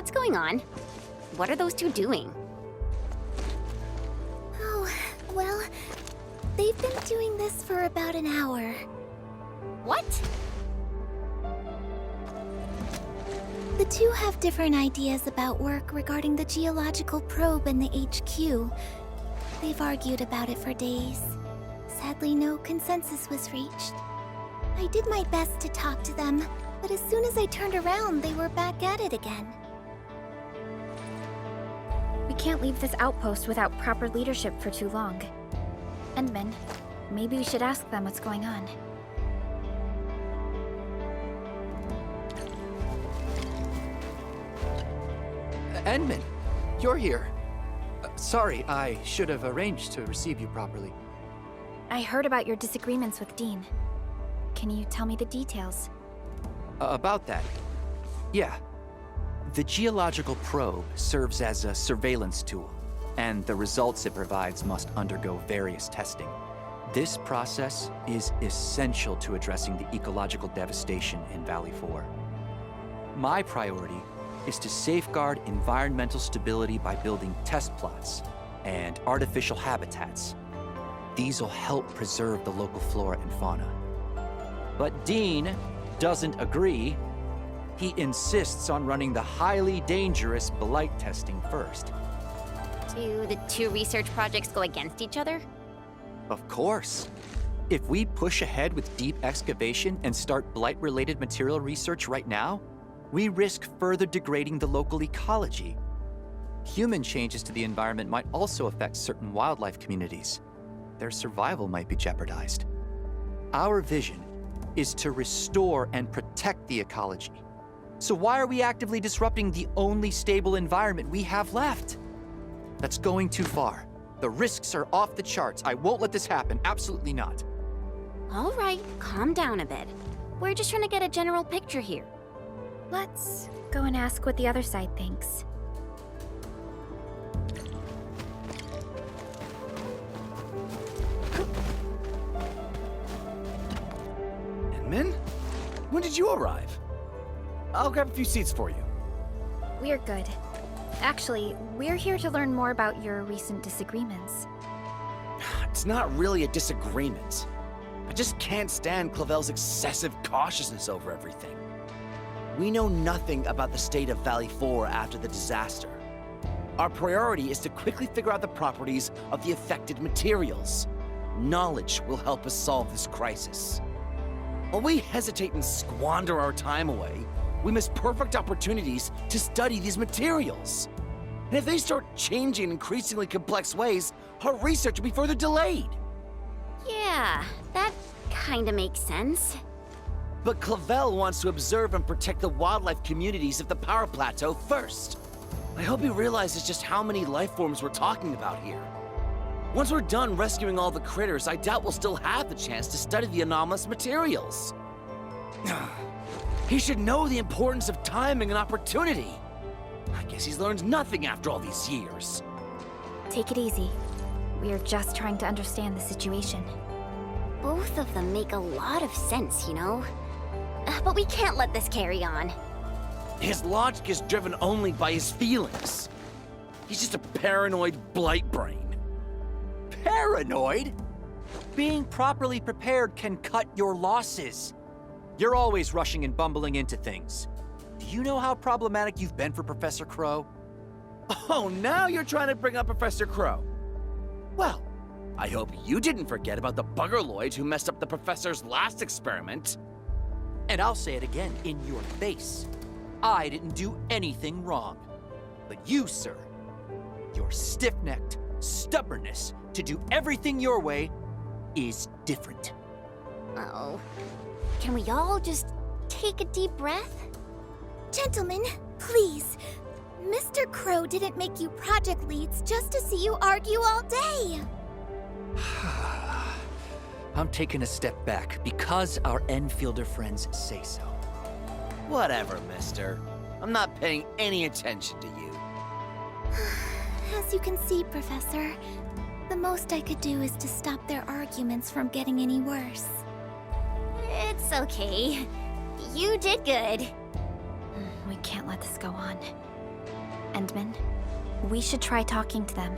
What's going on? What are those two doing? Oh, well, they've been doing this for about an hour. What? The two have different ideas about work regarding the geological probe and the HQ. They've argued about it for days. Sadly, no consensus was reached. I did my best to talk to them, but as soon as I turned around, they were back at it again. We can't leave this outpost without proper leadership for too long. Endman, maybe we should ask them what's going on. Endman, you're here. Sorry, I should have arranged to receive you properly. I heard about your disagreements with Dean. Can you tell me the details? About that. Yeah. The geological probe serves as a surveillance tool, and the results it provides must undergo various testing. This process is essential to addressing the ecological devastation in Valley 4. My priority is to safeguard environmental stability by building test plots and artificial habitats. These will help preserve the local flora and fauna. But Dean doesn't agree. He insists on running the highly dangerous blight testing first. Do the two research projects go against each other? Of course. If we push ahead with deep excavation and start blight-related material research right now, we risk further degrading the local ecology. Human changes to the environment might also affect certain wildlife communities. Their survival might be jeopardized. Our vision is to restore and protect the ecology. So why are we actively disrupting the only stable environment we have left? That's going too far. The risks are off the charts. I won't let this happen. Absolutely not. All right, calm down a bit. We're just trying to get a general picture here. Let's go and ask what the other side thinks. Endman? When did you arrive? I'll grab a few seats for you. We're good. Actually, we're here to learn more about your recent disagreements. It's not really a disagreement. I just can't stand Clavel's excessive cautiousness over everything. We know nothing about the state of Valley 4 after the disaster. Our priority is to quickly figure out the properties of the affected materials. Knowledge will help us solve this crisis. While we hesitate and squander our time away, we miss perfect opportunities to study these materials. And if they start changing in increasingly complex ways, our research will be further delayed. Yeah, that kinda makes sense. But Clavel wants to observe and protect the wildlife communities of the Power Plateau first. I hope he realizes just how many life forms we're talking about here. Once we're done rescuing all the critters, I doubt we'll still have the chance to study the anomalous materials. He should know the importance of timing and opportunity. I guess he's learned nothing after all these years. Take it easy. We are just trying to understand the situation. Both of them make a lot of sense, you know? But we can't let this carry on. His logic is driven only by his feelings. He's just a paranoid blight brain. Paranoid? Being properly prepared can cut your losses. You're always rushing and bumbling into things. Do you know how problematic you've been for Professor Crow? Oh, now you're trying to bring up Professor Crow. Well, I hope you didn't forget about the buggerloid who messed up the professor's last experiment. And I'll say it again in your face. I didn't do anything wrong. But you, sir, your stiff-necked stubbornness to do everything your way is different. Uh-oh. Can we all just take a deep breath? Gentlemen, please. Mr. Crow didn't make you project leads just to see you argue all day. I'm taking a step back because our Enfielder friends say so. Whatever, mister. I'm not paying any attention to you. As you can see, Professor, the most I could do is to stop their arguments from getting any worse. It's okay. You did good. We can't let this go on. Endman. We should try talking to them.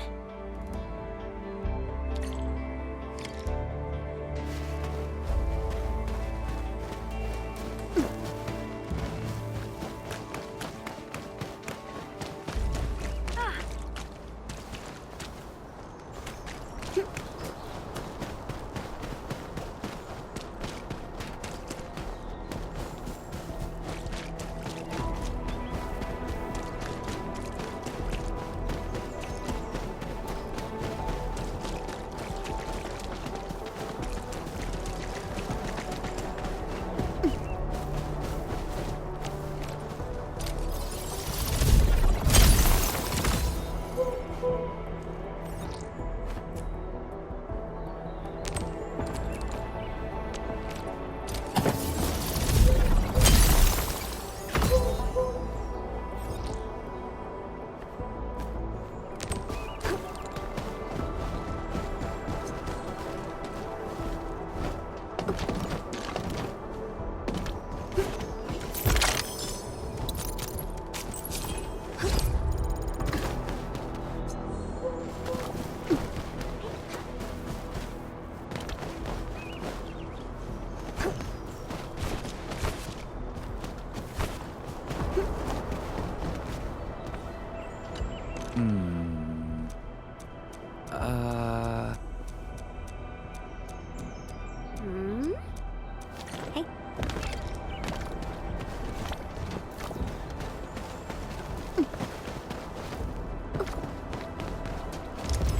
Hey.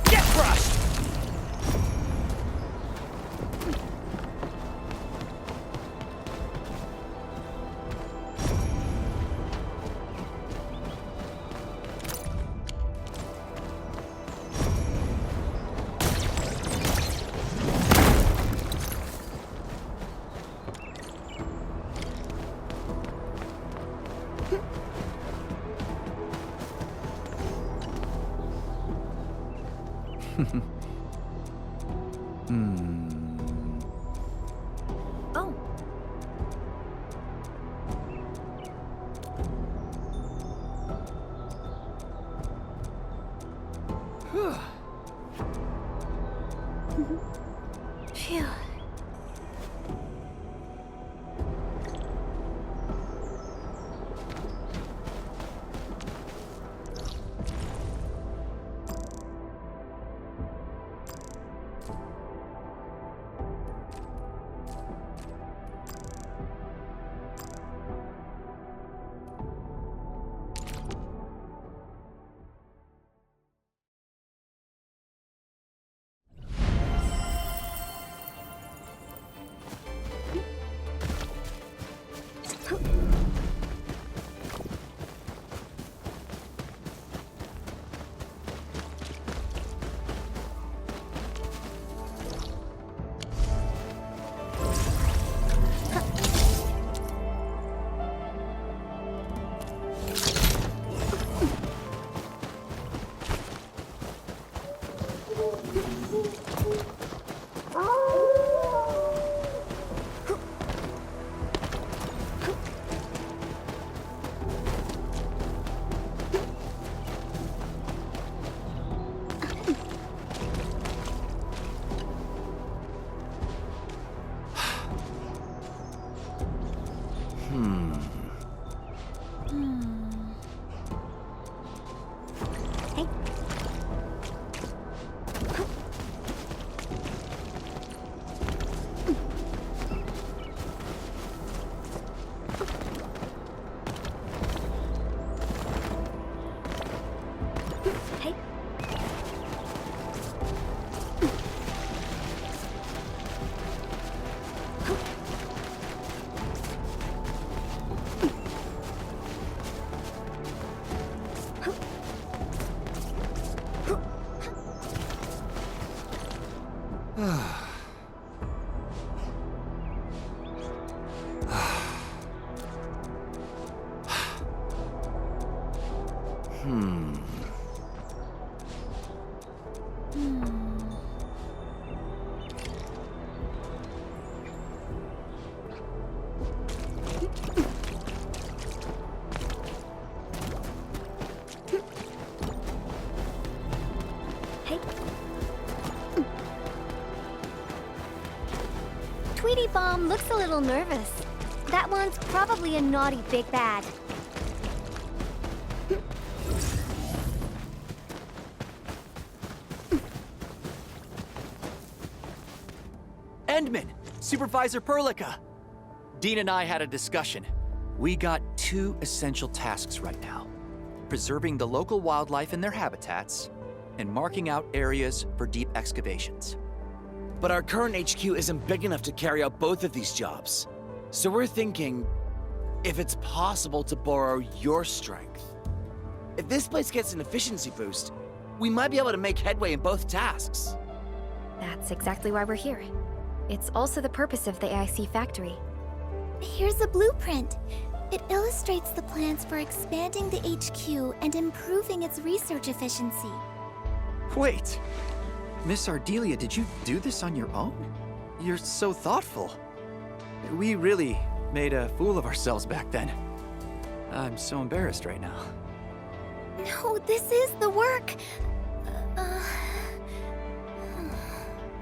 Get crushed! Oh. Phew. Sweetie Bomb looks a little nervous. That one's probably a naughty big bad. Endman! Supervisor Perlica! Dean and I had a discussion. We got two essential tasks right now. Preserving the local wildlife in their habitats, and marking out areas for deep excavations. But our current HQ isn't big enough to carry out both of these jobs. So we're thinking if it's possible to borrow your strength. If this place gets an efficiency boost, we might be able to make headway in both tasks. That's exactly why we're here. It's also the purpose of the AIC factory. Here's a blueprint. It illustrates the plans for expanding the HQ and improving its research efficiency. Wait! Miss Ardelia, did you do this on your own? You're so thoughtful. We really made a fool of ourselves back then. I'm so embarrassed right now. No, this is the work.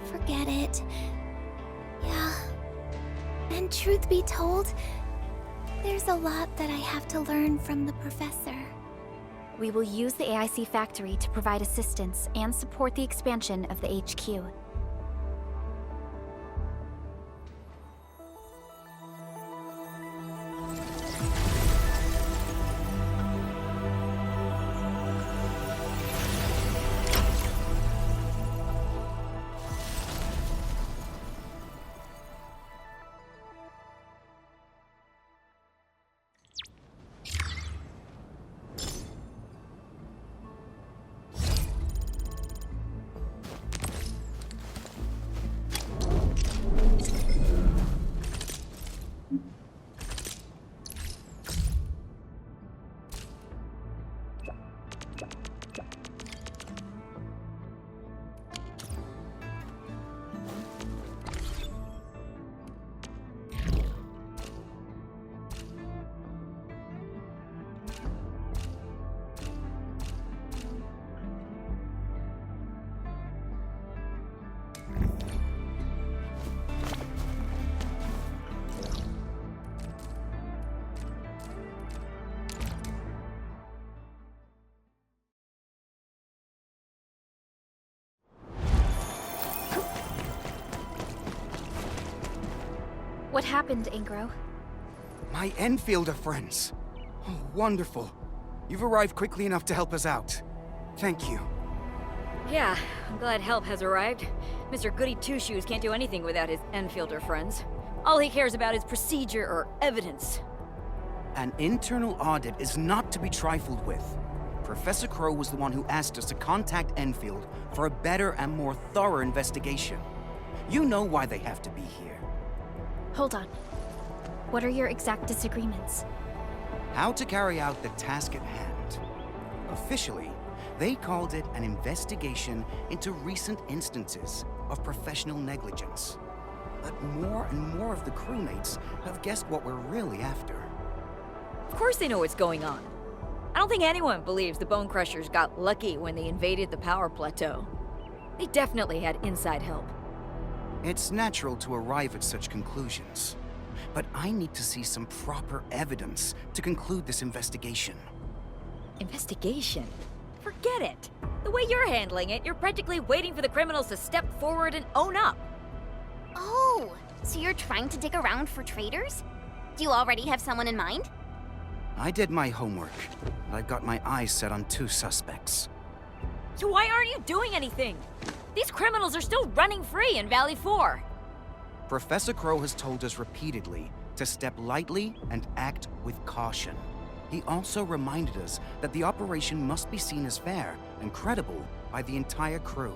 Forget it. Yeah. And truth be told, there's a lot that I have to learn from the professor. We will use the AIC factory to provide assistance and support the expansion of the HQ. What happened, Ingro? My Enfielder friends. Oh, wonderful. You've arrived quickly enough to help us out. Thank you. Yeah, I'm glad help has arrived. Mr. Goody Two-Shoes can't do anything without his Enfielder friends. All he cares about is procedure or evidence. An internal audit is not to be trifled with. Professor Crow was the one who asked us to contact Enfield for a better and more thorough investigation. You know why they have to be here. Hold on. What are your exact disagreements? How to carry out the task at hand. Officially, they called it an investigation into recent instances of professional negligence. But more and more of the crewmates have guessed what we're really after. Of course they know what's going on. I don't think anyone believes the Bone Crushers got lucky when they invaded the power plateau. They definitely had inside help. It's natural to arrive at such conclusions, but I need to see some proper evidence to conclude this investigation. Investigation? Forget it. The way you're handling it, you're practically waiting for the criminals to step forward and own up. Oh, so you're trying to dig around for traitors? Do you already have someone in mind? I did my homework, and I've got my eyes set on 2 suspects. So why aren't you doing anything? These criminals are still running free in Valley 4. Professor Crow has told us repeatedly to step lightly and act with caution. He also reminded us that the operation must be seen as fair and credible by the entire crew.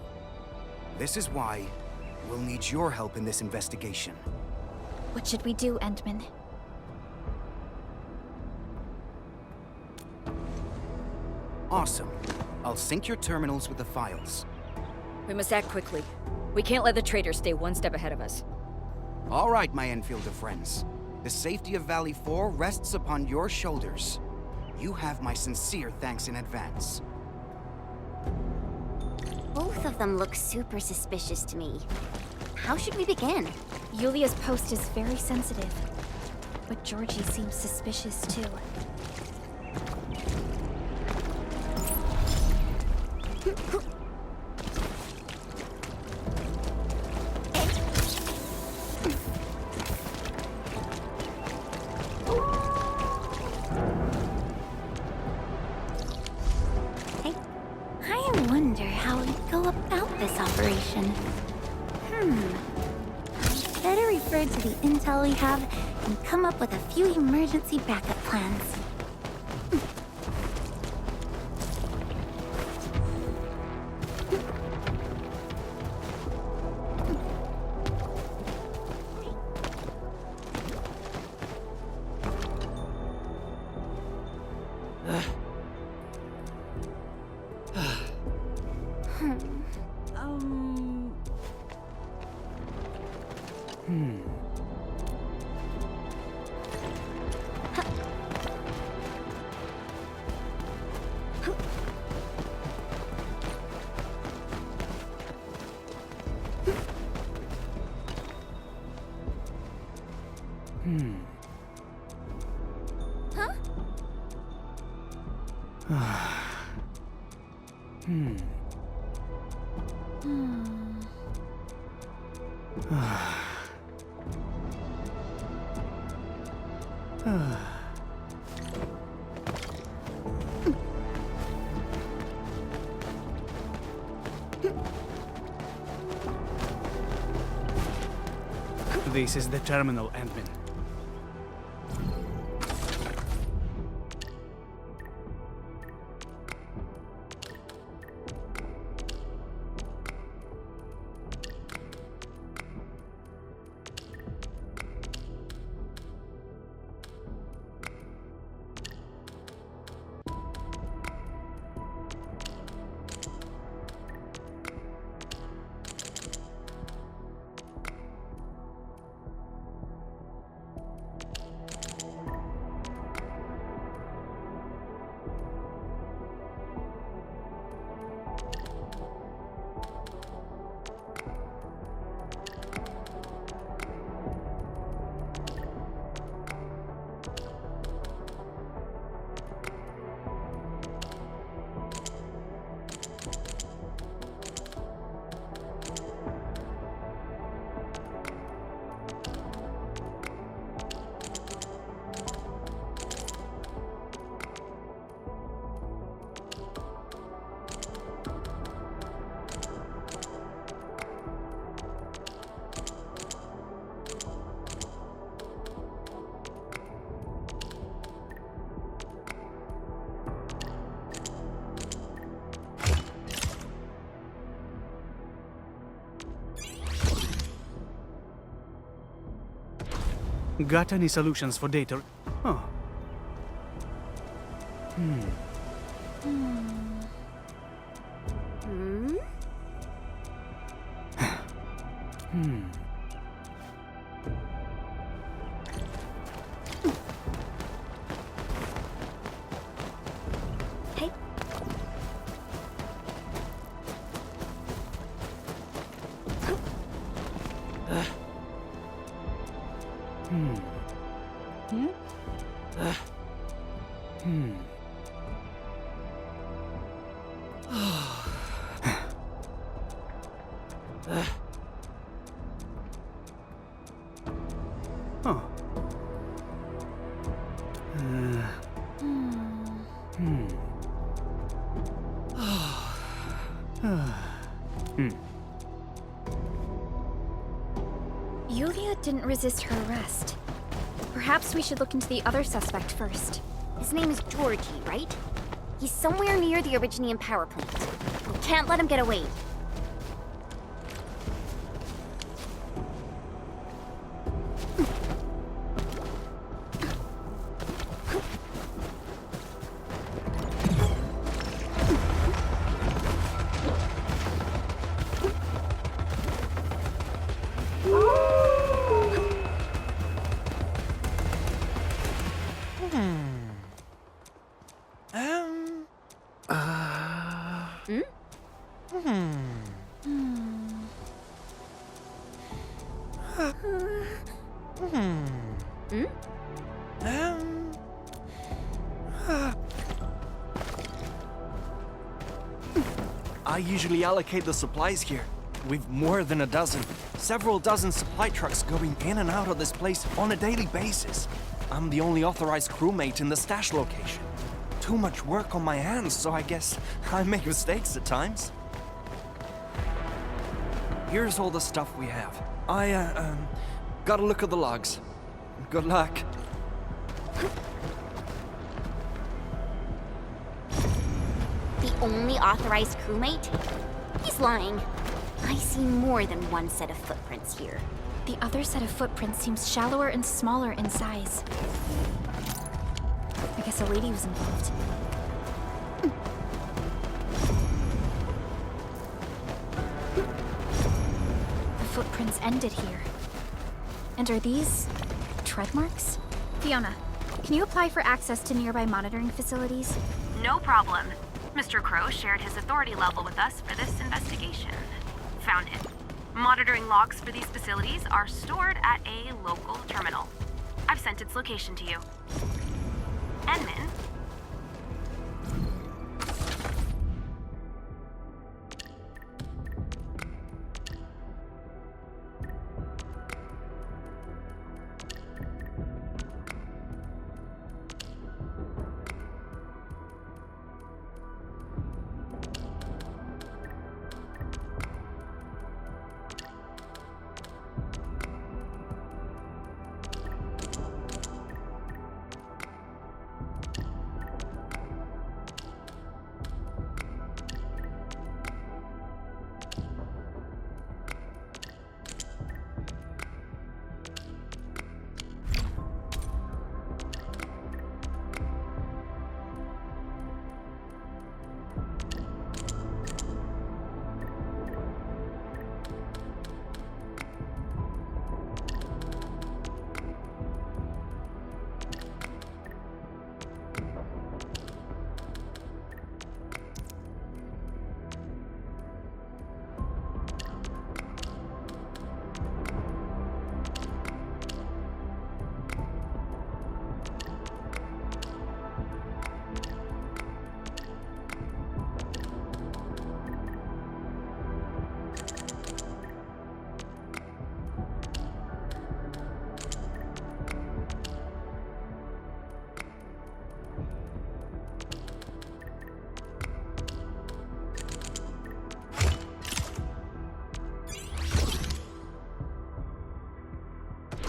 This is why we'll need your help in this investigation. What should we do, Endman? Awesome. I'll sync your terminals with the files. We must act quickly. We can't let the traitors stay one step ahead of us. All right, my Enfielder friends. The safety of Valley 4 rests upon your shoulders. You have my sincere thanks in advance. Both of them look super suspicious to me. How should we begin? Yulia's post is very sensitive, but Georgie seems suspicious too. I wonder how we'd go about this operation. Better refer to the intel we have and come up with a few emergency backup plans. This is the terminal, admin. Got any solutions for data? Huh. Hey. Huh. Yulia didn't resist her arrest. Perhaps we should look into the other suspect first. His name is Georgie, right? He's somewhere near the Originium power plant. We can't let him get away. I usually allocate the supplies here. We've more than a dozen. Several dozen supply trucks going in and out of this place on a daily basis. I'm the only authorized crewmate in the stash location. Too much work on my hands, so I guess I make mistakes at times. Here's all the stuff we have. I, got a look at the logs. Good luck. The only authorized crewmate? He's lying. I see more than one set of footprints here. The other set of footprints seems shallower and smaller in size. I guess a lady was involved. The footprints ended here. And are these tread marks? Fiona, can you apply for access to nearby monitoring facilities? No problem. Mr. Crow shared his authority level with us for this investigation. Found it. Monitoring logs for these facilities are stored at a local terminal. I've sent its location to you. Enman.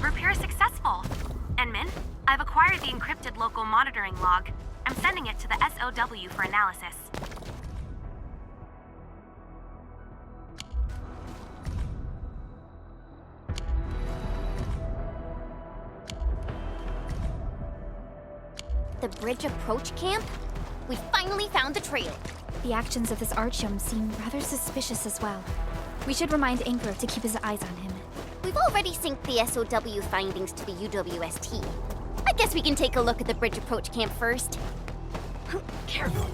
Repair successful. Enman, I've acquired the encrypted local monitoring log. I'm sending it to the SOW for analysis. The bridge approach camp? We finally found the trail. The actions of this Artyom seem rather suspicious as well. We should remind Anchor to keep his eyes on him. We've already synced the SOW findings to the UWST. I guess we can take a look at the bridge approach camp first. Careful.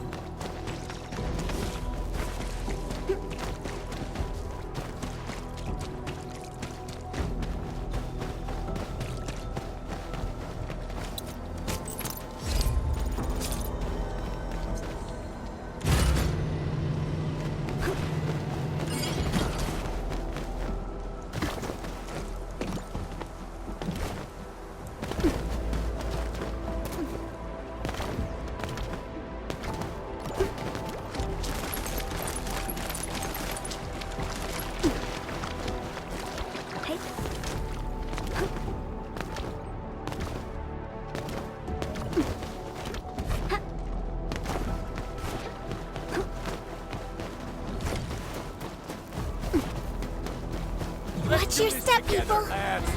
Watch your step, people!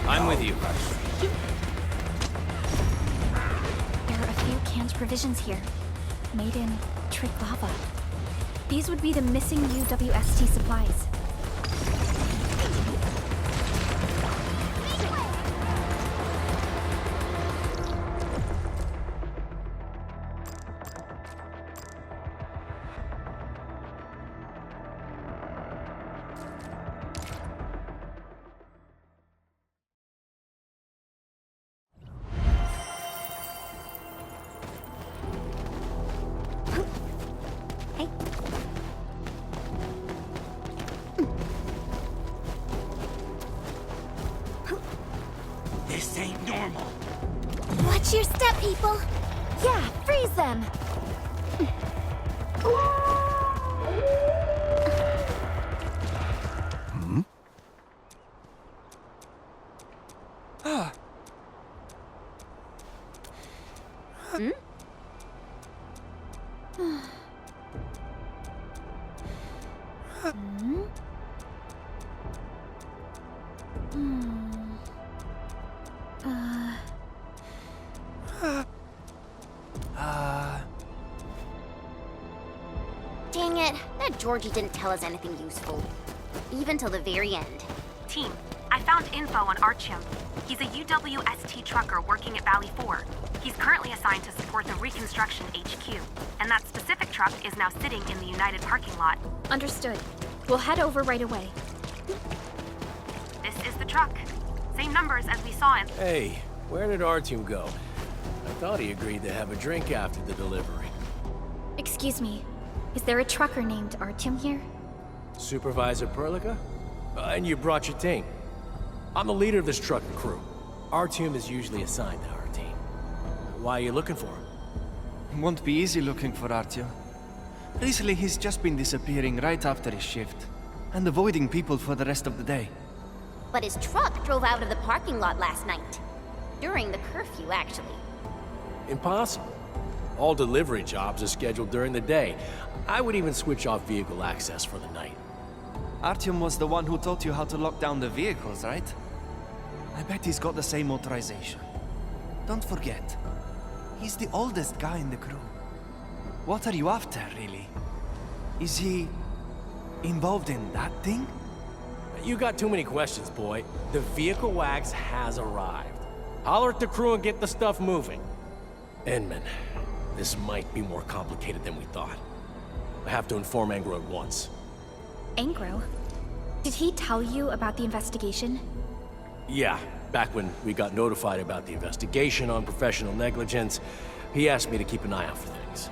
I'm with you. There are a few canned provisions here, made in Trick Lava. These would be the missing UWST supplies. Watch your step, people! Yeah, freeze them! Dang it, that Georgie didn't tell us anything useful. Even till the very end. Team, I found info on Artyom. He's a UWST trucker working at Valley 4. He's currently assigned to support the Reconstr.I HQ, and that specific truck is now sitting in the United parking lot. Understood. We'll head over right away. This is the truck. Same numbers as we saw in... Hey, where did Artyom go? I thought he agreed to have a drink after the delivery. Excuse me. Is there a trucker named Artyom here? Supervisor Perlica? And you brought your team. I'm the leader of this truck and crew. Artyom is usually assigned to our team. Why are you looking for him? Won't be easy looking for Artyom. Recently, he's just been disappearing right after his shift, and avoiding people for the rest of the day. But his truck drove out of the parking lot last night. During the curfew, actually. Impossible. All delivery jobs are scheduled during the day. I would even switch off vehicle access for the night. Artyom was the one who taught you how to lock down the vehicles, right? I bet he's got the same authorization. Don't forget, he's the oldest guy in the crew. What are you after, really? Is he involved in that thing? You got too many questions, boy. The vehicle wax has arrived. Holler at the crew and get the stuff moving. Inman, this might be more complicated than we thought. I have to inform Angro at once. Angro? Did he tell you about the investigation? Yeah, back when we got notified about the investigation on professional negligence, he asked me to keep an eye out for things.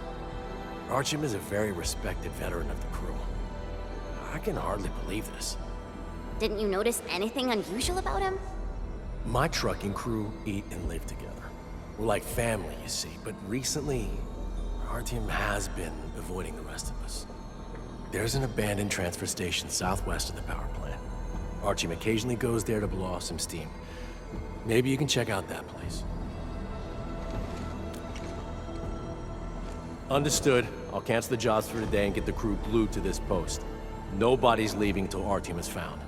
Artyom is a very respected veteran of the crew. I can hardly believe this. Didn't you notice anything unusual about him? My trucking crew eat and live together. We're like family, you see, but recently, Artyom has been avoiding the rest of us. There's an abandoned transfer station southwest of the power plant. Artyom occasionally goes there to blow off some steam. Maybe you can check out that place. Understood. I'll cancel the jobs for today and get the crew glued to this post. Nobody's leaving till Artyom is found.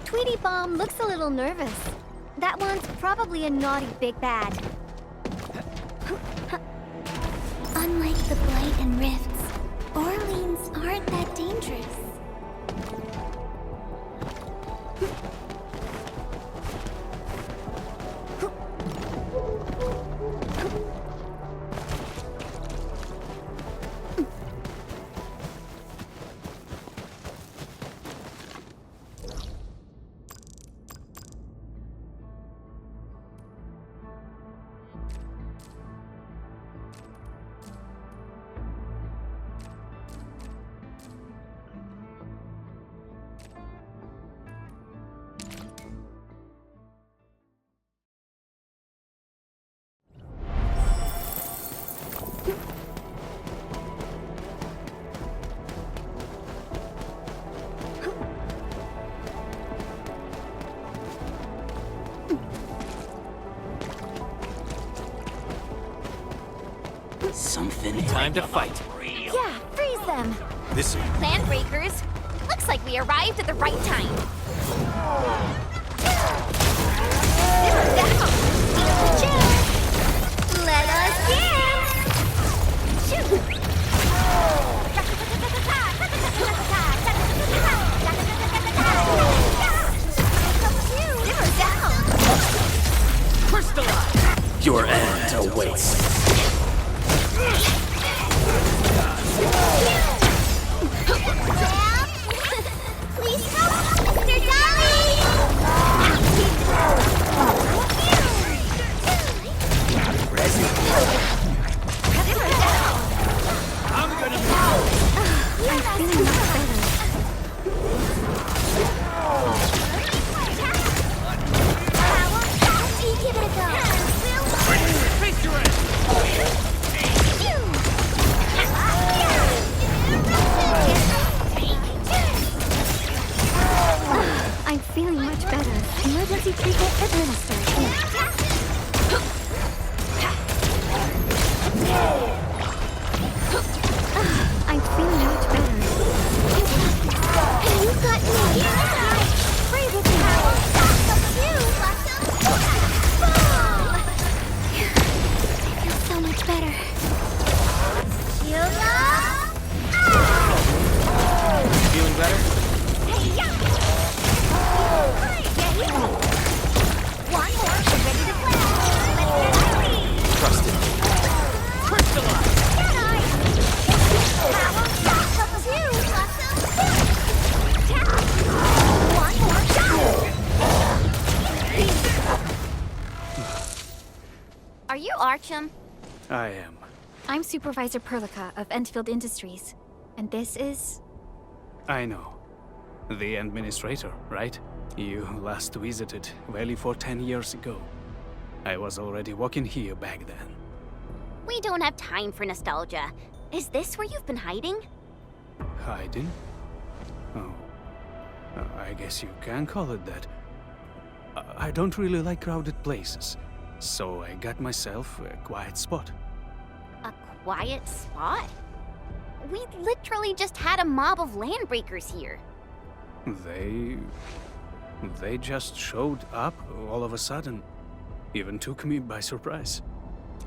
Tweety Bomb looks a little nervous. That one's probably a naughty big bad. Unlike the Blight and Rifts, Orleans aren't that dangerous. Something Time to fight. Yeah, freeze them! This Plan breakers. Looks like we arrived at the right time. Simmer down. Feel the chill. Let us dance. Shoot. Simmer down. Your end Treatment administered. I'm feeling much better. You got me! Brave with me. I feel so much better. Feeling better? One more, ready to play. Trust it. Are you Archum? I am. I'm Supervisor Perlica of Endfield Industries. And this is... I know. The administrator, right? You last visited Valley for 10 years ago. I was already working here back then. We don't have time for nostalgia. Is this where you've been hiding? Hiding? Oh. I guess you can call it that. I don't really like crowded places, so I got myself a quiet spot. A quiet spot? We literally just had a mob of landbreakers here. They just showed up all of a sudden. Even took me by surprise.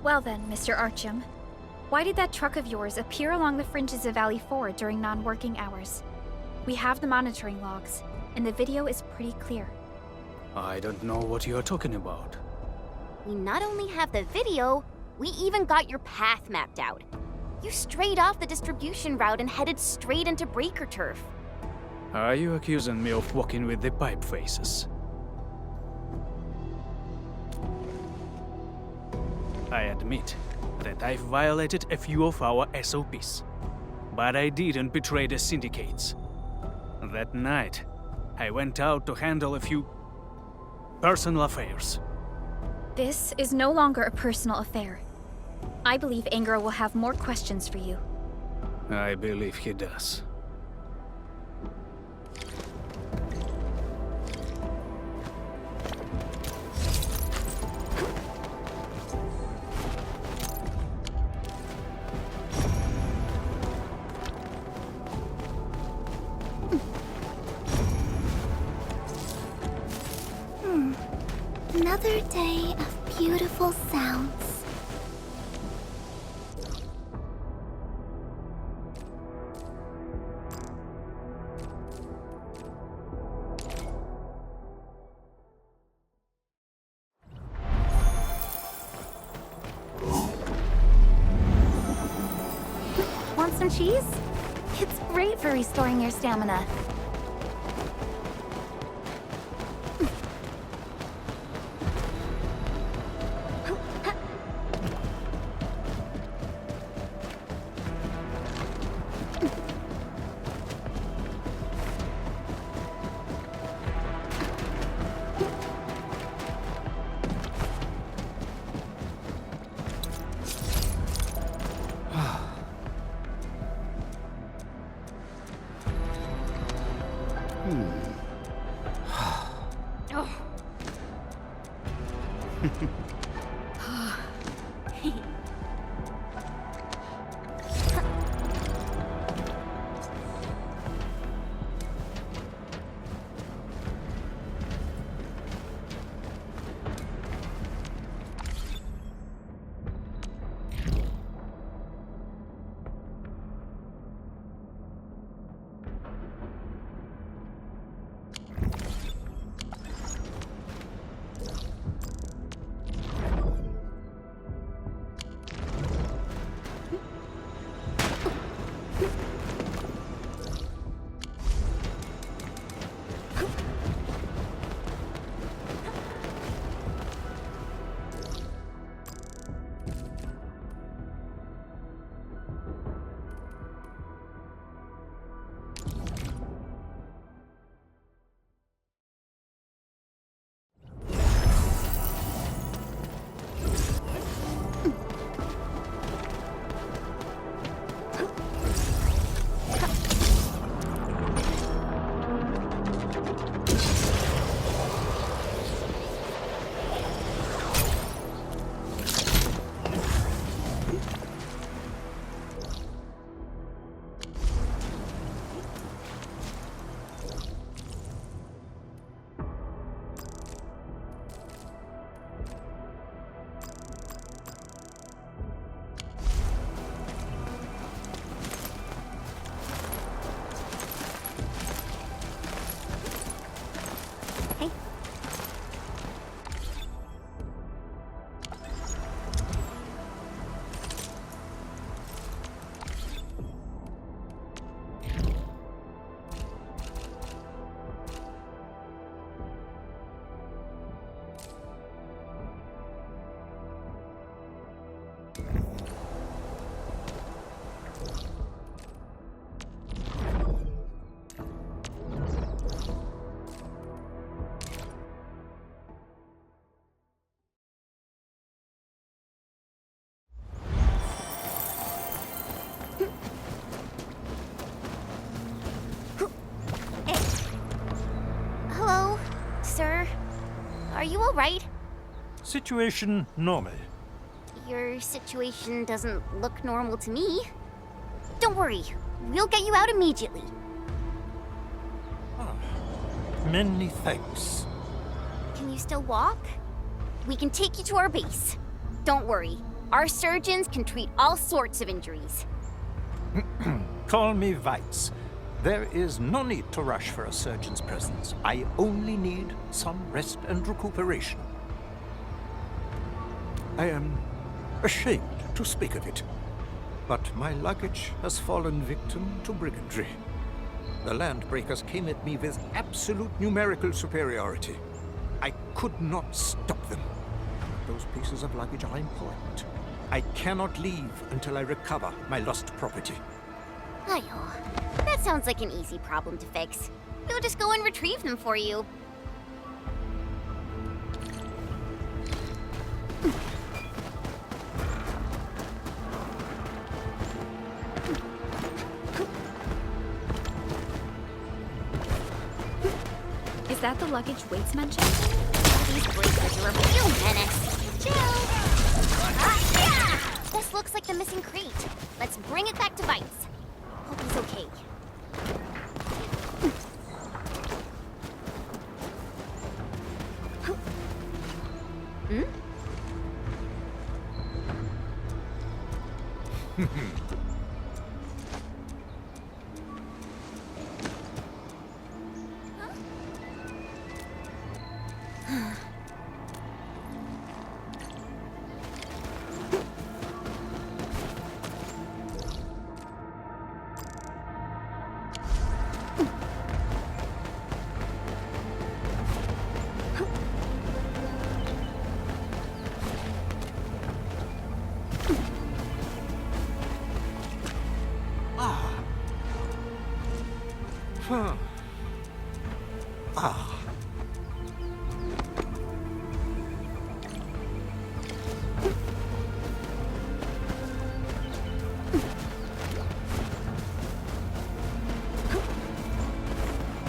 Well then, Mr. Archum. Why did that truck of yours appear along the fringes of Valley 4 during non-working hours? We have the monitoring logs, and the video is pretty clear. I don't know what you're talking about. We not only have the video, we even got your path mapped out. You strayed off the distribution route and headed straight into breaker turf. Are you accusing me of walking with the pipe faces? I admit that I've violated a few of our SOPs, but I didn't betray the syndicates. That night, I went out to handle a few personal affairs. This is no longer a personal affair. I believe Anger will have more questions for you. I believe he does. Another day of beautiful sounds. Want some cheese? It's great for restoring your stamina. all right. Situation normal. Your situation doesn't look normal to me. Don't worry, we'll get you out immediately. Many thanks. Can you still walk? We can take you to our base. Don't worry, our surgeons can treat all sorts of injuries. Call me Weitz. There is no need to rush for a surgeon's presence. I only need some rest and recuperation. I am ashamed to speak of it, but my luggage has fallen victim to brigandry. The Landbreakers came at me with absolute numerical superiority. I could not stop them. Those pieces of luggage are important. I cannot leave until I recover my lost property. Ayo, that sounds like an easy problem to fix. We'll just go and retrieve them for you. Is that the luggage Waits mentioned? These breakers are a real menace. Chill. Yeah! This looks like the missing crate. Let's bring it back to Weitz. Hope he's okay. Hmm?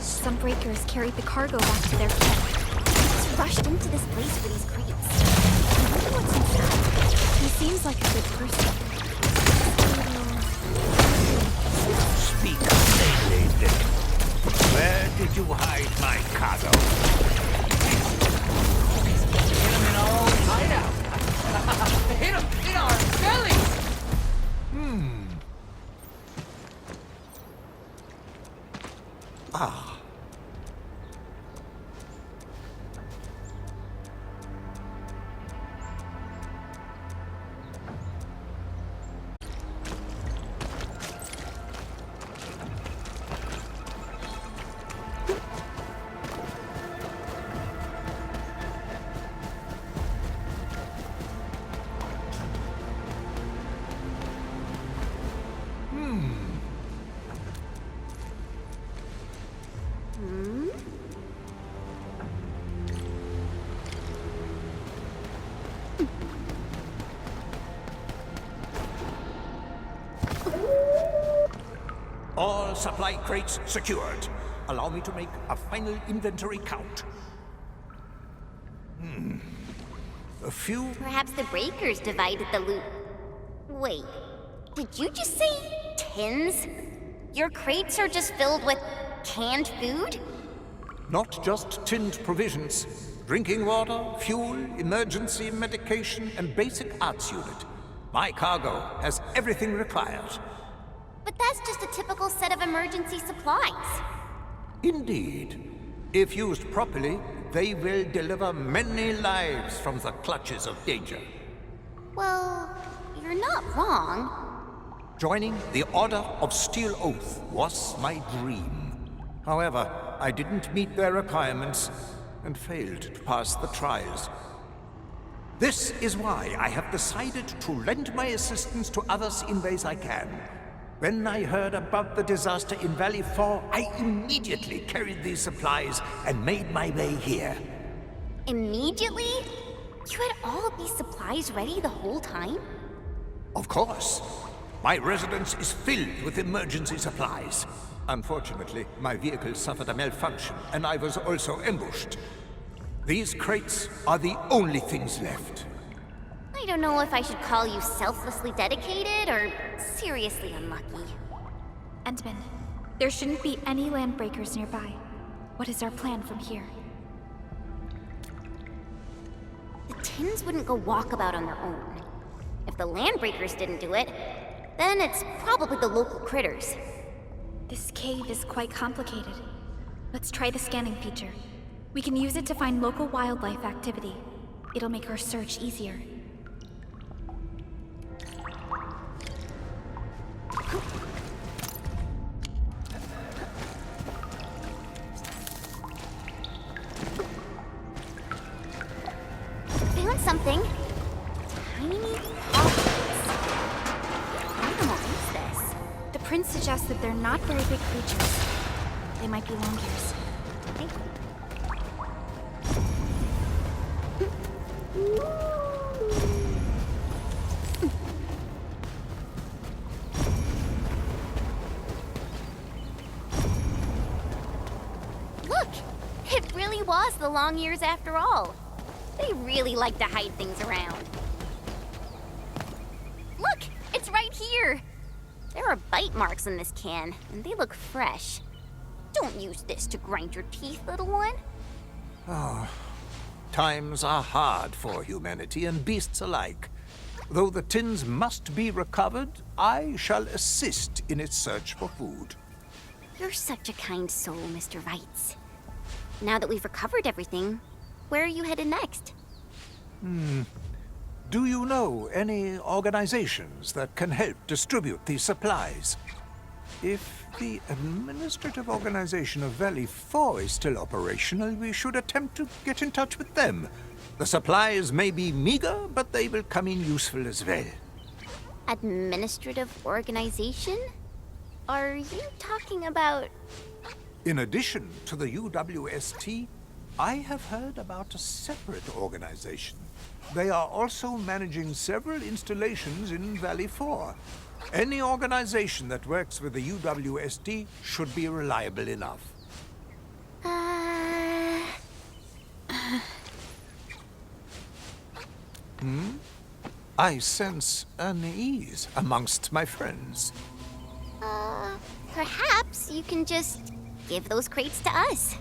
Some breakers carried the cargo back to their camp. Just rushed into this place for these crates. I wonder what's inside. He seems like a good person. Speak plainly, Dick. Where did you hide my cargo? Hit him in our own hideout. Hit him in our bellies. All supply crates secured. Allow me to make a final inventory count. A few... Perhaps the breakers divided the loot. Wait, did you just say tins? Your crates are just filled with canned food? Not just tinned provisions. Drinking water, fuel, emergency medication, and basic arts unit. My cargo has everything required. But that's just a typical set of emergency supplies. Indeed. If used properly, they will deliver many lives from the clutches of danger. Well, you're not wrong. Joining the Order of Steel Oath was my dream. However, I didn't meet their requirements and failed to pass the trials. This is why I have decided to lend my assistance to others in ways I can. When I heard about the disaster in Valley 4, I immediately carried these supplies and made my way here. Immediately? You had all of these supplies ready the whole time? Of course. My residence is filled with emergency supplies. Unfortunately, my vehicle suffered a malfunction, and I was also ambushed. These crates are the only things left. I don't know if I should call you selflessly dedicated or seriously unlucky. Endman, there shouldn't be any landbreakers nearby. What is our plan from here? The Tins wouldn't go walkabout on their own. If the landbreakers didn't do it, then it's probably the local critters. This cave is quite complicated. Let's try the scanning feature. We can use it to find local wildlife activity. It'll make our search easier. Found something. Tiny pockets. What animal is this? The prints suggest that they're not very big creatures. They might be longears. Look! It really was the long ears after all. They really like to hide things around. Look! It's right here! There are bite marks in this can, and they look fresh. Don't use this to grind your teeth, little one. Oh, times are hard for humanity and beasts alike. Though the tins must be recovered, I shall assist in its search for food. You're such a kind soul, Mr. Wrights. Now that we've recovered everything, where are you headed next? Do you know any organizations that can help distribute these supplies? If the administrative organization of Valley 4 is still operational, we should attempt to get in touch with them. The supplies may be meager, but they will come in useful as well. Administrative organization? Are you talking about... In addition to the UWST, I have heard about a separate organization. They are also managing several installations in Valley 4. Any organization that works with the UWST should be reliable enough. I sense unease amongst my friends. Perhaps you can just give those crates to us.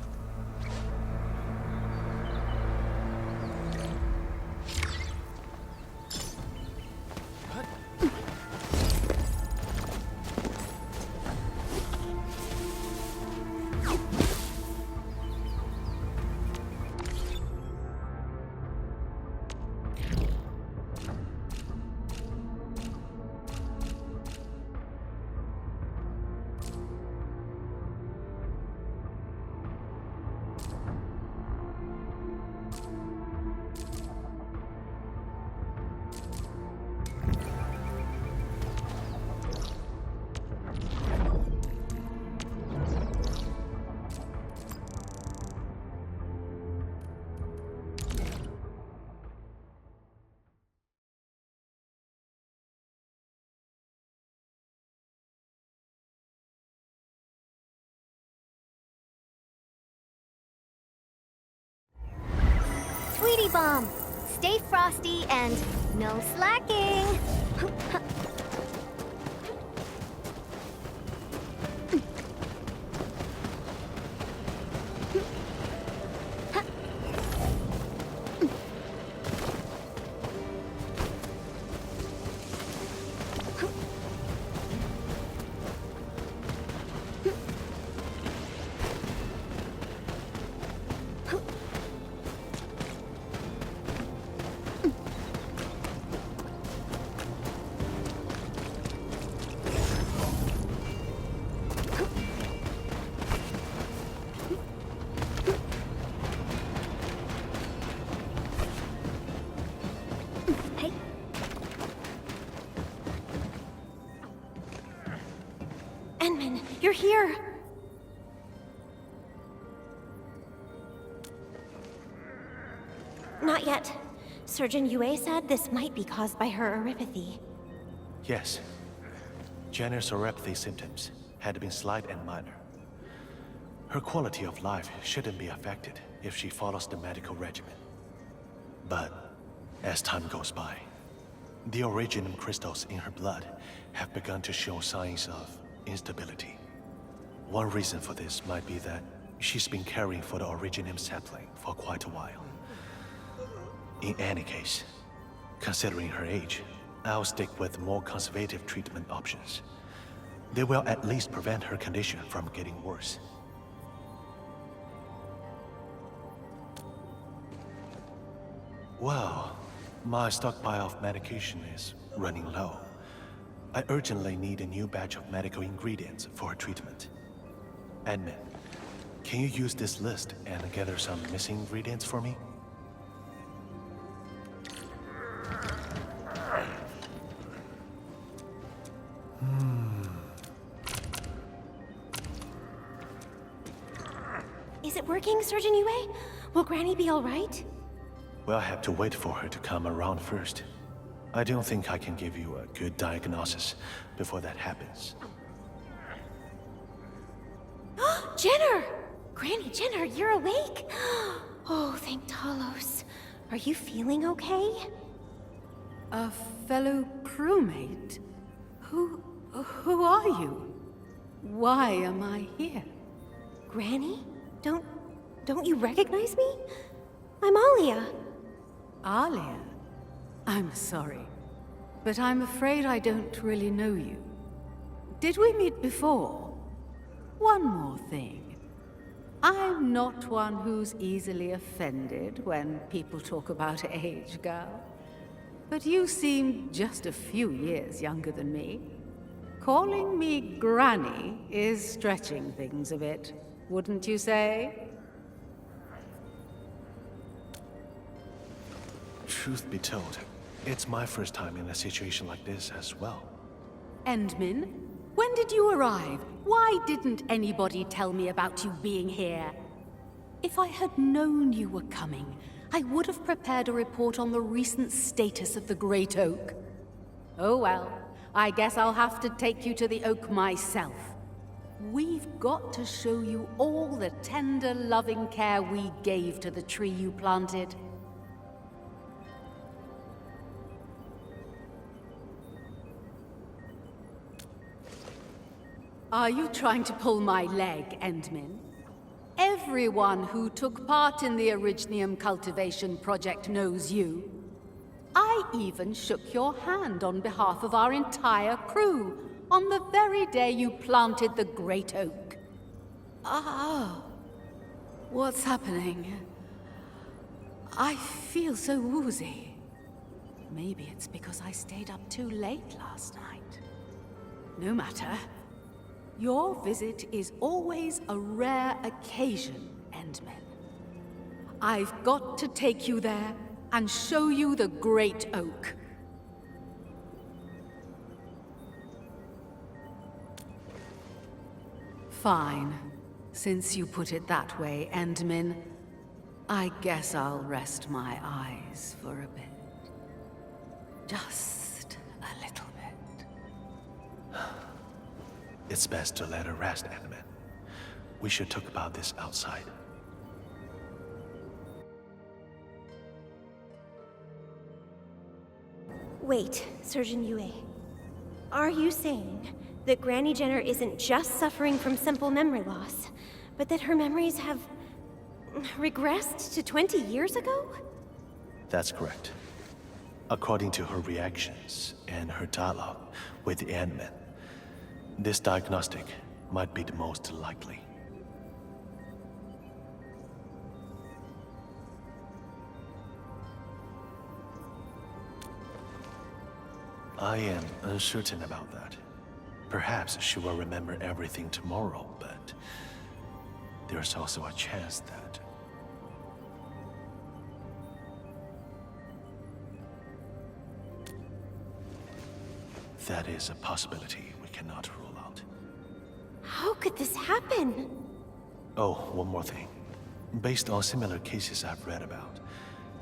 Sweetie Bomb, stay frosty and no slacking. You're here! Not yet. Surgeon Yue said this might be caused by her oropathy. Yes. Jenner's oropathy symptoms had been slight and minor. Her quality of life shouldn't be affected if she follows the medical regimen. But as time goes by, the originum crystals in her blood have begun to show signs of instability. One reason for this might be that she's been caring for the originum sapling for quite a while. In any case, considering her age, I'll stick with more conservative treatment options. They will at least prevent her condition from getting worse. Well, my stockpile of medication is running low. I urgently need a new batch of medical ingredients for her treatment. Admin, can you use this list and gather some missing ingredients for me? Is it working, Surgeon Yue? Will Granny be all right? We'll have to wait for her to come around first. I don't think I can give you a good diagnosis before that happens. Jenner! Granny Jenner, you're awake? Oh, thank Talos. Are you feeling okay? A fellow crewmate? Who are you? Why am I here? Granny? Don't you recognize me? I'm Alia. Alia? I'm sorry, but I'm afraid I don't really know you. Did we meet before? One more thing. I'm not one who's easily offended when people talk about age, girl. But you seem just a few years younger than me. Calling me Granny is stretching things a bit, wouldn't you say? Truth be told, it's my first time in a situation like this as well. Endmin, when did you arrive? Why didn't anybody tell me about you being here? If I had known you were coming, I would have prepared a report on the recent status of the Great Oak. Oh well, I guess I'll have to take you to the Oak myself. We've got to show you all the tender, loving care we gave to the tree you planted. Are you trying to pull my leg, Endmin? Everyone who took part in the Originium cultivation project knows you. I even shook your hand on behalf of our entire crew on the very day you planted the Great Oak. Oh, what's happening? I feel so woozy. Maybe it's because I stayed up too late last night. No matter. Your visit is always a rare occasion, Endmen. I've got to take you there and show you the Great Oak. Fine. Since you put it that way, Endmin, I guess I'll rest my eyes for a bit. Just a little bit. It's best to let her rest, Endman. We should talk about this outside. Wait, Surgeon Yue. Are you saying that Granny Jenner isn't just suffering from simple memory loss, but that her memories have regressed to 20 years ago? That's correct. According to her reactions and her dialogue with the Endman, this diagnostic might be the most likely. I am uncertain about that. Perhaps she will remember everything tomorrow, but there's also a chance that... That is a possibility we cannot rule out. How could this happen? Oh, one more thing. Based on similar cases I've read about,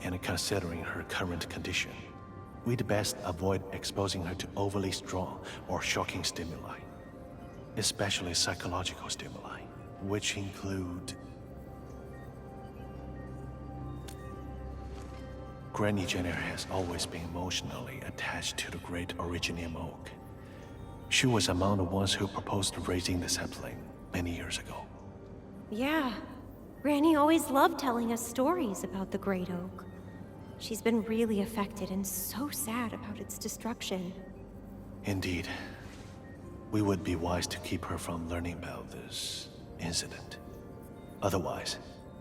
and considering her current condition, we'd best avoid exposing her to overly strong or shocking stimuli, especially psychological stimuli. which include Granny Jenner has always been emotionally attached to the great Originium Oak. She was among the ones who proposed raising the sapling many years ago. Yeah. Granny always loved telling us stories about the Great Oak. She's been really affected and so sad about its destruction. Indeed. We would be wise to keep her from learning about this incident. Otherwise,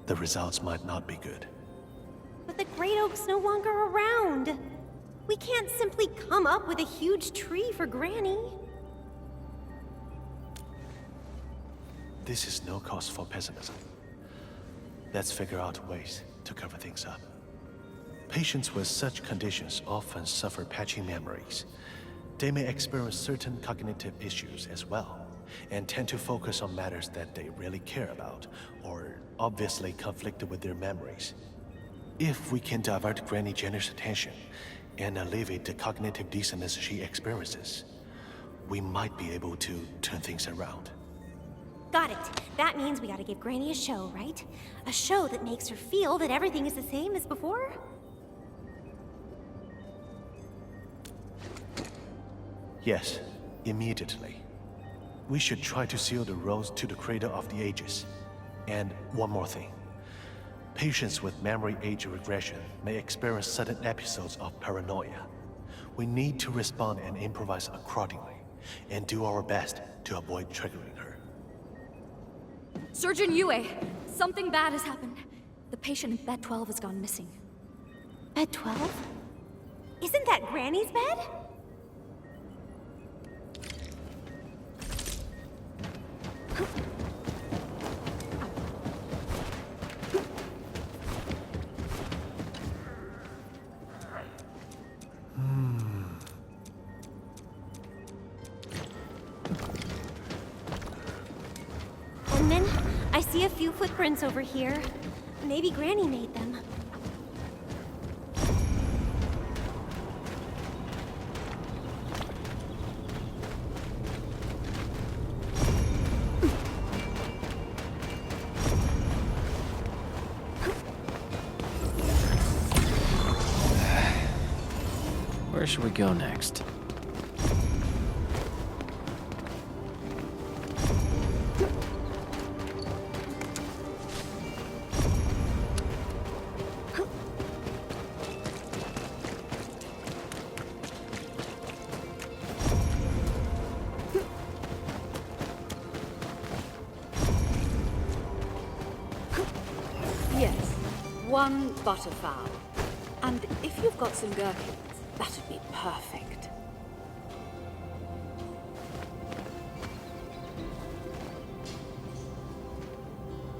the results might not be good. But the Great Oak's no longer around. We can't simply come up with a huge tree for Granny. This is no cause for pessimism. Let's figure out ways to cover things up. Patients with such conditions often suffer patchy memories. They may experience certain cognitive issues as well, and tend to focus on matters that they really care about, or obviously conflicted with their memories. If we can divert Granny Jenner's attention and alleviate the cognitive dissonance she experiences, we might be able to turn things around. Got it. That means we gotta give Granny a show, right? A show that makes her feel that everything is the same as before? Yes, immediately. We should try to seal the roads to the Crater of the Ages. And one more thing. Patients with memory age regression may experience sudden episodes of paranoia. We need to respond and improvise accordingly, and do our best to avoid triggering her. Surgeon Yue, something bad has happened. The patient in bed 12 has gone missing. Bed 12? Isn't that Granny's bed? And then I see a few footprints over here. Maybe Granny made them. Where should we go next? Yes, one butterfowl. And if you've got some gherkins, that'd be perfect.